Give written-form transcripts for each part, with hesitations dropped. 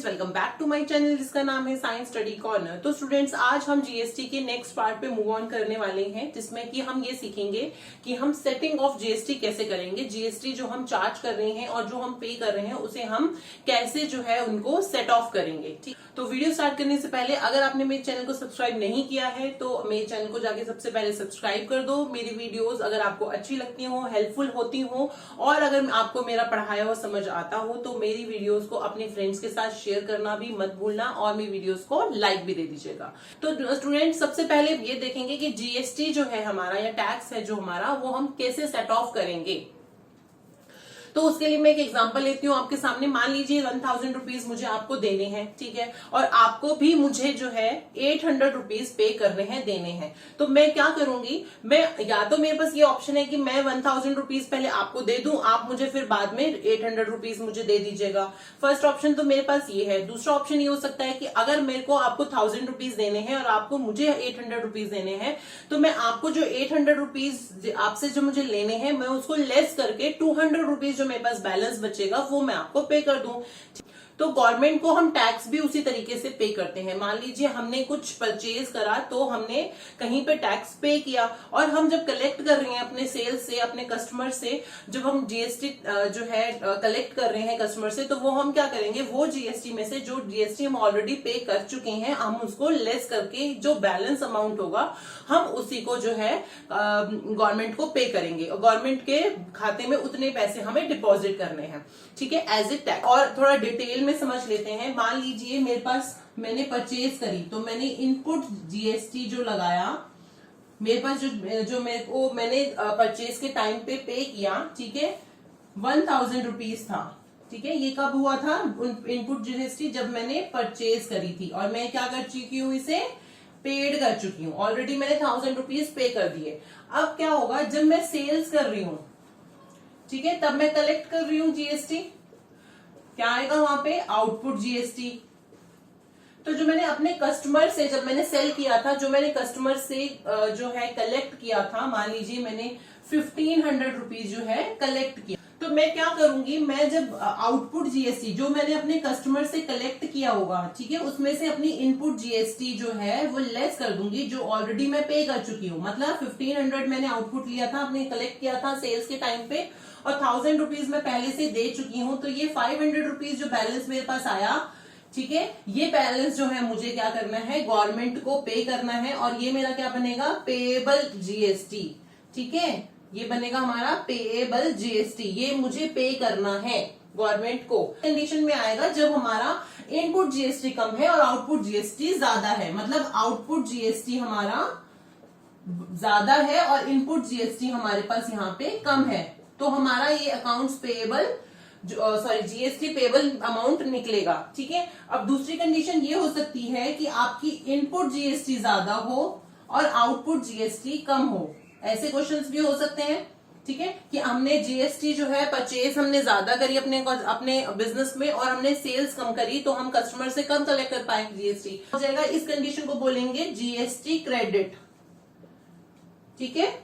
Welcome back to my channel जिसका नाम है साइंस स्टडी कॉर्नर। तो स्टूडेंट्स, आज हम जीएसटी के नेक्स्ट पार्ट पे मूव ऑन करने वाले हैं, जिसमें कि हम ये सीखेंगे कि हम सेटिंग ऑफ जीएसटी कैसे करेंगे। जीएसटी जो हम चार्ज कर रहे हैं और जो हम पे कर रहे हैं उसे हम कैसे जो है उनको सेट ऑफ करेंगे। ठीक, तो वीडियो स्टार्ट करने से पहले अगर आपने मेरे चैनल को सब्सक्राइब नहीं किया है तो मेरे चैनल को जाके सबसे पहले सब्सक्राइब कर दो। मेरी वीडियोस अगर आपको अच्छी लगती हो, हेल्पफुल होती हो और अगर आपको मेरा पढ़ाया हुआ समझ आता हो तो मेरी वीडियोस को अपने फ्रेंड्स के साथ शेयर करना भी मत भूलना और मेरी वीडियोस को लाइक भी दे दीजिएगा। तो स्टूडेंट, सबसे पहले ये देखेंगे कि जीएसटी जो है हमारा या टैक्स है जो हमारा, वो हम कैसे सेट ऑफ करेंगे। तो उसके लिए मैं एक एग्जांपल लेती हूँ आपके सामने। मान लीजिए 1000 रुपीज मुझे आपको देने हैं, ठीक है, और आपको भी मुझे जो है 800 रुपीज पे करने हैं, देने हैं। तो मैं क्या करूंगी, मैं या तो मेरे पास ये ऑप्शन है कि मैं 1000 रुपीज पहले आपको दे दूं, आप मुझे फिर बाद में 800 रुपीज मुझे दे दीजिएगा। फर्स्ट ऑप्शन तो मेरे पास ये है। दूसरा ऑप्शन ये हो सकता है कि अगर मेरे को आपको 1000 रुपीज देने हैं और आपको मुझे 800 रुपीज देने हैं, तो मैं आपको जो 800 रुपीज आपसे जो मुझे लेने हैं, मैं उसको लेस करके 200 रुपीज जो मेरे पास बैलेंस बचेगा वो मैं आपको पे कर दूं। तो गवर्नमेंट को हम टैक्स भी उसी तरीके से पे करते हैं। मान लीजिए हमने कुछ परचेज करा तो हमने कहीं पे टैक्स पे किया, और हम जब कलेक्ट कर रहे हैं अपने सेल्स से, अपने कस्टमर से, जब हम जीएसटी जो है कलेक्ट कर रहे हैं कस्टमर से, तो वो हम क्या करेंगे, वो जीएसटी में से जो जीएसटी हम ऑलरेडी पे कर चुके हैं, हम उसको लेस करके जो बैलेंस अमाउंट होगा हम उसी को जो है गवर्नमेंट को पे करेंगे और गवर्नमेंट के खाते में उतने पैसे हमें डिपॉजिट करने हैं, ठीक है, एज ए टैक्स। और थोड़ा डिटेल में समझ लेते हैं। मान लीजिए मेरे पास, मैंने परचेज करी तो मैंने इनपुट जीएसटी जो लगाया, मेरे पास जो मेरे को मैंने परचेज के टाइम पे किया, ठीक है, 1000 रुपीज था, ठीक है। ये कब हुआ था, इनपुट जीएसटी जब मैंने परचेज करी थी, और मैं क्या कर चुकी हूँ, इसे पेड कर चुकी हूँ ऑलरेडी, मैंने 1000 रुपीज पे कर दिए। अब क्या होगा, जब मैं सेल्स कर रही हूँ, ठीक है, तब मैं कलेक्ट कर रही हूँ जीएसटी, क्या आएगा वहां पे, आउटपुट जीएसटी। तो जो मैंने अपने कस्टमर से, जब मैंने सेल किया था, जो मैंने कस्टमर से जो है कलेक्ट किया था, मान लीजिए मैंने 1500 रुपीज जो है कलेक्ट किया, तो मैं क्या करूंगी, मैं जब आउटपुट जीएसटी जो मैंने अपने कस्टमर से कलेक्ट किया होगा, ठीक है, उसमें से अपनी इनपुट जीएसटी जो है वो लेस कर दूंगी, जो ऑलरेडी मैं पे कर चुकी हूँ। मतलब 1500 मैंने आउटपुट लिया था, अपने कलेक्ट किया था सेल्स के टाइम पे, और 1000 रुपीज मैं पहले से दे चुकी हूँ। तो ये 500 रुपीज जो बैलेंस मेरे पास आया, ठीक है, ये बैलेंस जो है मुझे क्या करना है, गवर्नमेंट को पे करना है, और ये मेरा क्या बनेगा, पेएबल जीएसटी, ठीक है, ये बनेगा हमारा पेएबल जीएसटी। ये मुझे पे करना है गवर्नमेंट को। कंडीशन में आएगा जब हमारा इनपुट जीएसटी कम है और आउटपुट जीएसटी ज्यादा है। मतलब आउटपुट जीएसटी हमारा ज्यादा है और इनपुट जीएसटी हमारे पास यहाँ पे कम है, तो हमारा ये accounts payable GST payable amount निकलेगा, ठीक है। अब दूसरी कंडीशन ये हो सकती है कि आपकी इनपुट जीएसटी ज्यादा हो और आउटपुट जीएसटी कम हो। ऐसे क्वेश्चंस भी हो सकते हैं, ठीक है, कि हमने जीएसटी जो है परचेज हमने ज्यादा करी अपने बिजनेस में और हमने सेल्स कम करी, तो हम कस्टमर से कम कलेक्ट कर पाएंगे जीएसटी, हो जाएगा। इस कंडीशन को बोलेंगे जीएसटी क्रेडिट, ठीक है।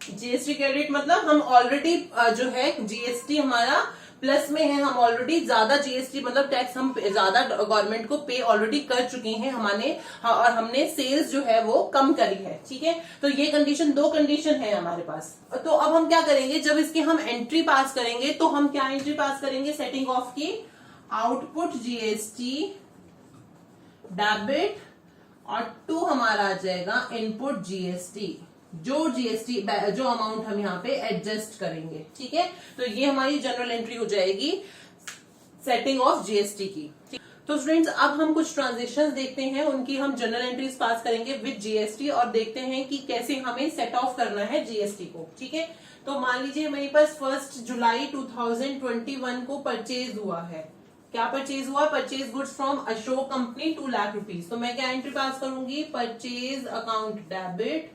जीएसटी क्रेडिट मतलब हम ऑलरेडी जो है जीएसटी हमारा प्लस में है, हम ऑलरेडी ज्यादा जीएसटी मतलब टैक्स हम ज्यादा गवर्नमेंट को पे ऑलरेडी कर चुके हैं और हमने सेल्स जो है वो कम करी है, ठीक है। तो ये कंडीशन, दो कंडीशन है हमारे पास। तो अब हम क्या करेंगे, जब इसकी हम एंट्री पास करेंगे तो हम क्या एंट्री पास करेंगे, सेटिंग ऑफ की, आउटपुट जीएसटी डेबिट और टू हमारा आ जाएगा इनपुट जीएसटी, जो जीएसटी जो अमाउंट हम यहाँ पे एडजस्ट करेंगे, ठीक है। तो ये हमारी जनरल एंट्री हो जाएगी सेटिंग ऑफ जीएसटी की। तो स्टूडेंट्स, अब हम कुछ ट्रांजेक्शंस देखते हैं, उनकी हम जनरल एंट्रीज पास करेंगे विद जीएसटी और देखते हैं कि कैसे हमें सेट ऑफ करना है जीएसटी को, ठीक है। तो मान लीजिए मेरे पास 1 जुलाई 2021 को परचेज हुआ है। क्या परचेज हुआ, purchase goods from Ashok company 2 lakh rupees. तो मैं क्या एंट्री पास करूंगी, परचेज अकाउंट डेबिट,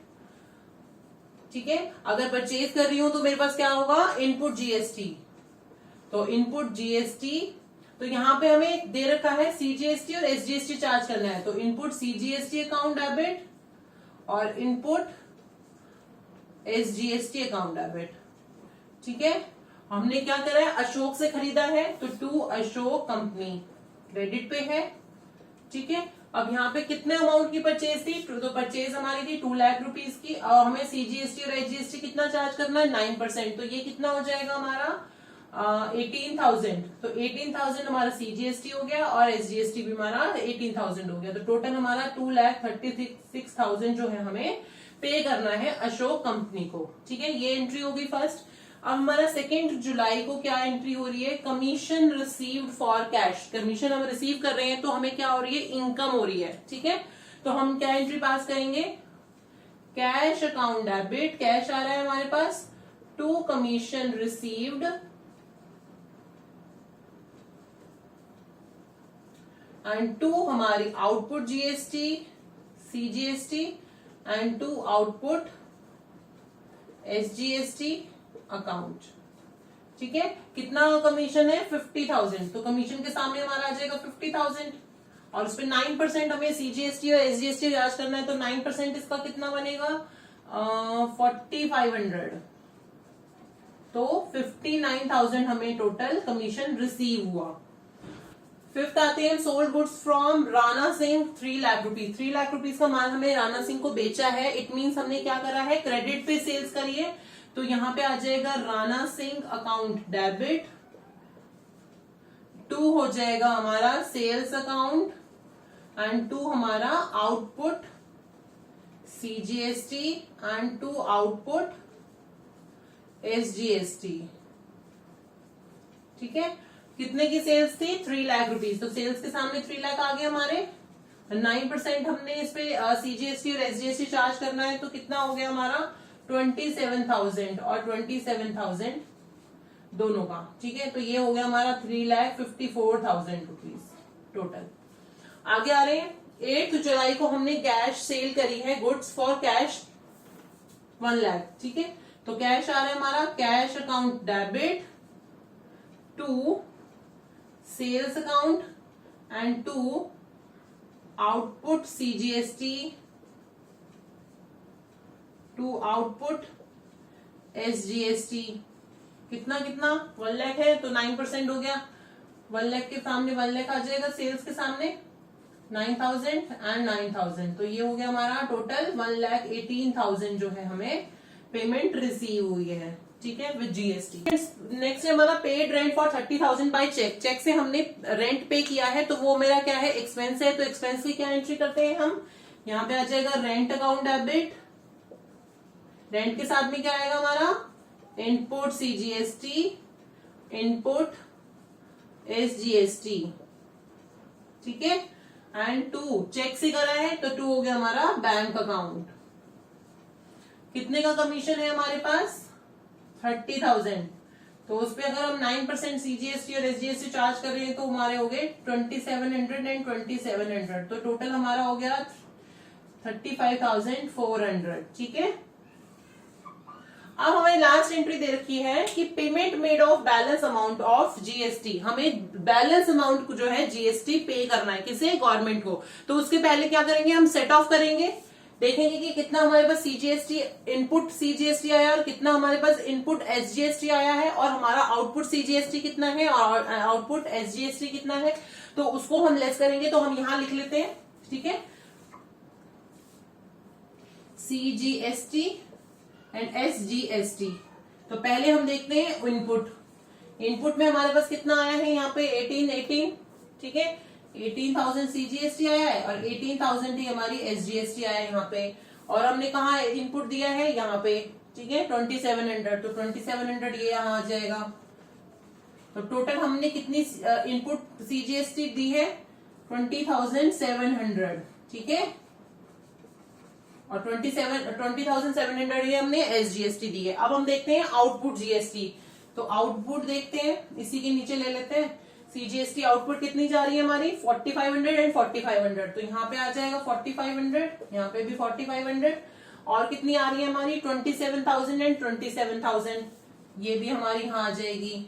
ठीक है। अगर परचेज कर रही हूं तो मेरे पास क्या होगा, इनपुट जीएसटी, तो इनपुट जीएसटी, तो यहां पे हमें दे रखा है सीजीएसटी और एसजीएसटी चार्ज करना है, तो इनपुट सीजीएसटी अकाउंट डेबिट और इनपुट एसजीएसटी अकाउंट डेबिट, ठीक है। हमने क्या करा है, अशोक से खरीदा है, तो टू अशोक कंपनी क्रेडिट पे है। ठीक है, अब यहाँ पे कितने अमाउंट की परचेज थी, तो परचेज हमारी थी 2 लाख रुपीज की, और हमें सीजीएसटी और एचजीएसटी कितना चार्ज करना है, 9%। तो ये कितना हो जाएगा हमारा 18,000। तो 18,000 हमारा सीजीएसटी हो गया और एसजीएसटी भी हमारा 18,000 हो गया। तो टोटल हमारा 2,36,000 जो है हमें पे करना है अशोक कंपनी को। ठीक है, ये एंट्री होगी फर्स्ट। अब हमारा 2 जुलाई को क्या एंट्री हो रही है, commission received for cash. Commission हम रिसीव कर रहे हैं तो हमें क्या हो रही है, इनकम हो रही है। ठीक है, तो हम क्या एंट्री पास करेंगे, कैश अकाउंट डेबिट, कैश आ रहा है हमारे पास, to commission received and to हमारी output GST CGST and to output SGST account. ठीक है, कितना कमीशन है, 50,000। तो कमीशन के सामने हमारा आ जाएगा 50,000 और उस पर 9% हमें सीजीएसटी और एसजीएसटी चार्ज करना है। तो 9% इसका कितना बनेगा, 4,500। तो 59,000 हमें टोटल कमीशन रिसीव हुआ। फिफ्थ आते हैं, sold goods from Rana Singh 3 lakh rupees. 3 lakh rupees का माल हमें राणा सिंह को बेचा है। इट मीन्स हमने क्या करा है, क्रेडिट पे सेल्स करी है। तो यहां पे आ जाएगा Rana Singh account debit, to हो जाएगा हमारा सेल्स अकाउंट एंड टू हमारा output CGST and to output SGST. ठीक है, कितने की सेल्स थी, 3 लाख रुपीज। तो सेल्स के सामने 3 लाख आ गए हमारे। 9% हमने इस पे सीजीएसटी और एसजीएसटी चार्ज करना है, तो कितना हो गया हमारा 27,000 और 27,000 दोनों का। ठीक है, तो ये हो गया हमारा 3,54,000 रुपीज टोटल। आगे आ रहे हैं, 8 जुलाई को हमने कैश सेल करी है, गुड्स फॉर कैश 1 लाख। ठीक है, तो कैश आ रहा है हमारा, cash account debit to sales account and to output CGST to output SGST. कितना कितना 1 लाख है, तो 9% हो गया। 1 लाख के सामने 1 लाख आ जाएगा, सेल्स के सामने 9,000 एंड 9,000। तो ये हो गया हमारा टोटल 1,18,000 जो है हमें पेमेंट रिसीव हुई है। ठीक है, विद जीएसटी। नेक्स्ट है हमारा paid rent for 30,000 by cheque. Cheque से हमने रेंट पे किया है, तो वो मेरा क्या है, एक्सपेंस है। तो एक्सपेंस की क्या एंट्री करते हैं हम, यहाँ पे आ जाएगा रेंट अकाउंट डेबिट। रेंट के साथ में क्या आएगा हमारा, इनपुट सीजीएसटी, इनपुट एसजीएसटी। ठीक है, एंड टू चेक से करा है, तो 2 हो गया हमारा बैंक अकाउंट। कितने का कमीशन है हमारे पास, 30,000। तो उस पे अगर हम 9% सीजीएसटी और एसजीएसटी चार्ज कर रहे हैं, तो हमारे हो गए 2,700 एंड 2,700। तो टोटल हमारा हो गया 35,400। ठीक है, अब हमें लास्ट एंट्री दे रखी है कि payment made of balance amount of GST. हमें बैलेंस अमाउंट को जो है जीएसटी पे करना है, किसे, गवर्नमेंट को। तो उसके पहले क्या करेंगे, हम सेट ऑफ करेंगे, देखेंगे कि कितना हमारे पास सीजीएसटी इनपुट सीजीएसटी आया और कितना हमारे पास इनपुट एसजीएसटी आया है, और हमारा आउटपुट सीजीएसटी कितना है और आउटपुट एसजीएसटी कितना है। तो उसको हम लेस करेंगे, तो हम यहां लिख लेते हैं। ठीक है, सीजीएसटी एंड एसजीएसटी। तो पहले हम देखते हैं इनपुट। इनपुट में हमारे पास कितना आया है, यहाँ पे 18। ठीक है, 18,000 सीजीएसटी आया है और 18,000 ही हमारी एसजीएसटी आया है यहाँ पे। और हमने कहा इनपुट दिया है यहाँ पे, ठीक है, 2,700। तो 2,700 ये यहाँ आ जाएगा। तो टोटल हमने कितनी इनपुट सीजीएसटी दी है, 20,700। ठीक है, और 20,700 ये हमने एसजीएसटी दी है। अब हम देखते हैं आउटपुट जीएसटी। तो आउटपुट देखते हैं, इसी के नीचे ले लेते हैं। सीजीएसटी आउटपुट कितनी जा रही है हमारी, 4,500 एंड 4,500। तो यहाँ पे आ जाएगा 4,500, यहाँ पे भी 4,500। और कितनी आ रही है हमारी, 27,000 एंड 27,000। ये भी हमारी यहाँ आ जाएगी।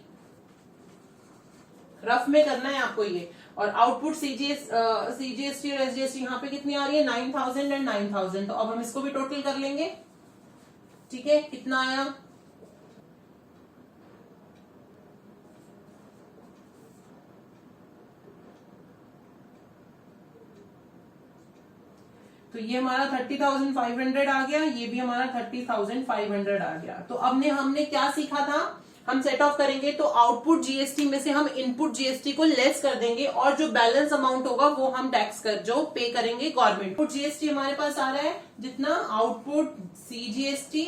रफ में करना है आपको ये। और आउटपुट सीजीएसटी और एसजीएसटी यहाँ पे कितनी आ रही है, 9,000 एंड 9,000। तो अब हम इसको भी टोटल कर लेंगे। ठीक है, कितना आया, तो ये हमारा 30,500 आ गया, ये भी हमारा 30,500 आ गया। तो अब हमने क्या सीखा था, हम सेट ऑफ करेंगे तो आउटपुट जीएसटी में से हम इनपुट जीएसटी को लेस कर देंगे और जो बैलेंस अमाउंट होगा वो हम टैक्स कर जो पे करेंगे गवर्नमेंट। इनपुट जीएसटी हमारे पास आ रहा है जितना, आउटपुट सीजीएसटी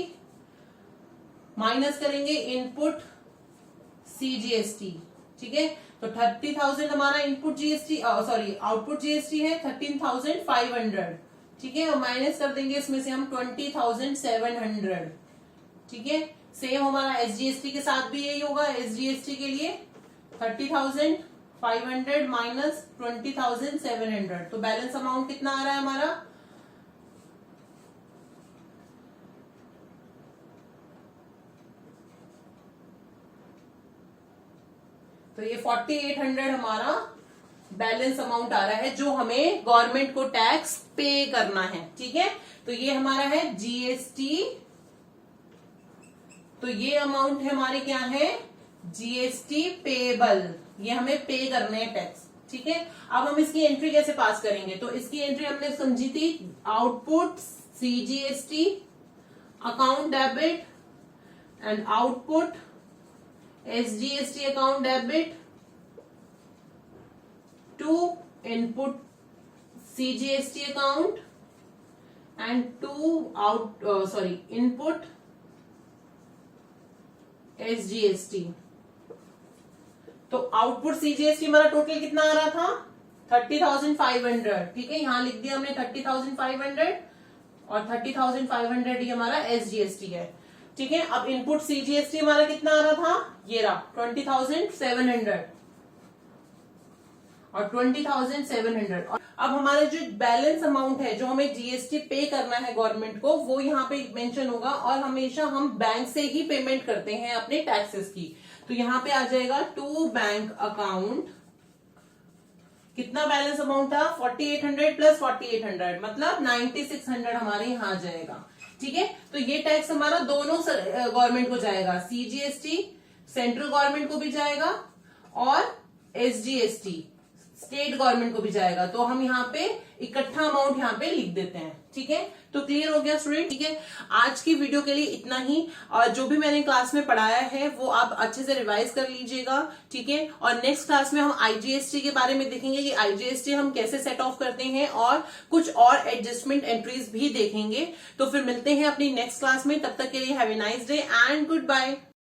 माइनस करेंगे इनपुट सीजीएसटी, ठीक है। तो 30,000 हमारा input GST sorry output GST है 13,500, ठीक है, और माइनस कर देंगे इसमें से हम 20,700, ठीक है। सेम हमारा एसजीएसटी के साथ भी यही होगा, एसजीएसटी के लिए 30,500 माइनस 20,700, तो बैलेंस अमाउंट कितना आ रहा है हमारा, तो ये 4,800 हमारा बैलेंस अमाउंट आ रहा है जो हमें गवर्नमेंट को टैक्स पे करना है, ठीक है। तो ये हमारा है जीएसटी, तो ये अमाउंट है हमारे क्या है, जीएसटी पेबल, ये हमें पे करने हैं टैक्स, ठीक है। अब हम इसकी एंट्री कैसे पास करेंगे, तो इसकी एंट्री हमने समझी थी, output CGST account debit and output SGST account debit to input CGST account and to input SGST. तो आउटपुट सीजीएसटी हमारा टोटल कितना आ रहा था, 30,500, ठीक है, यहां लिख दिया हमने 30,500 और 30,500 ही हमारा एसजीएसटी है, ठीक है। अब इनपुट सीजीएसटी हमारा कितना आ रहा था, ये रहा 20,700 और 20,700। और अब हमारा जो बैलेंस अमाउंट है जो हमें जीएसटी पे करना है गवर्नमेंट को, वो यहाँ पे मेंशन होगा, और हमेशा हम बैंक से ही पेमेंट करते हैं अपने टैक्सेस की। तो यहाँ पे आ जाएगा टू बैंक अकाउंट, कितना बैलेंस अमाउंट था, 4,800 प्लस 4,800 मतलब 9,600 हमारे यहाँ आ जाएगा, ठीक है। तो ये टैक्स हमारा दोनों गवर्नमेंट को जाएगा, सीजीएसटी सेंट्रल गवर्नमेंट को भी जाएगा और एसजीएसटी स्टेट गवर्नमेंट को भी जाएगा। तो हम यहाँ पे इकट्ठा अमाउंट यहाँ पे लिख देते हैं, ठीक है। तो क्लियर हो गया स्टूडेंट, ठीक है। आज की वीडियो के लिए इतना ही, और जो भी मैंने क्लास में पढ़ाया है वो आप अच्छे से रिवाइज कर लीजिएगा, ठीक है। और नेक्स्ट क्लास में हम आईजीएसटी के बारे में देखेंगे कि आईजीएसटी हम कैसे सेट ऑफ करते हैं, और कुछ और एडजस्टमेंट एंट्रीज भी देखेंगे। तो फिर मिलते हैं अपनी नेक्स्ट क्लास में, तब तक के लिए have a nice day and good bye.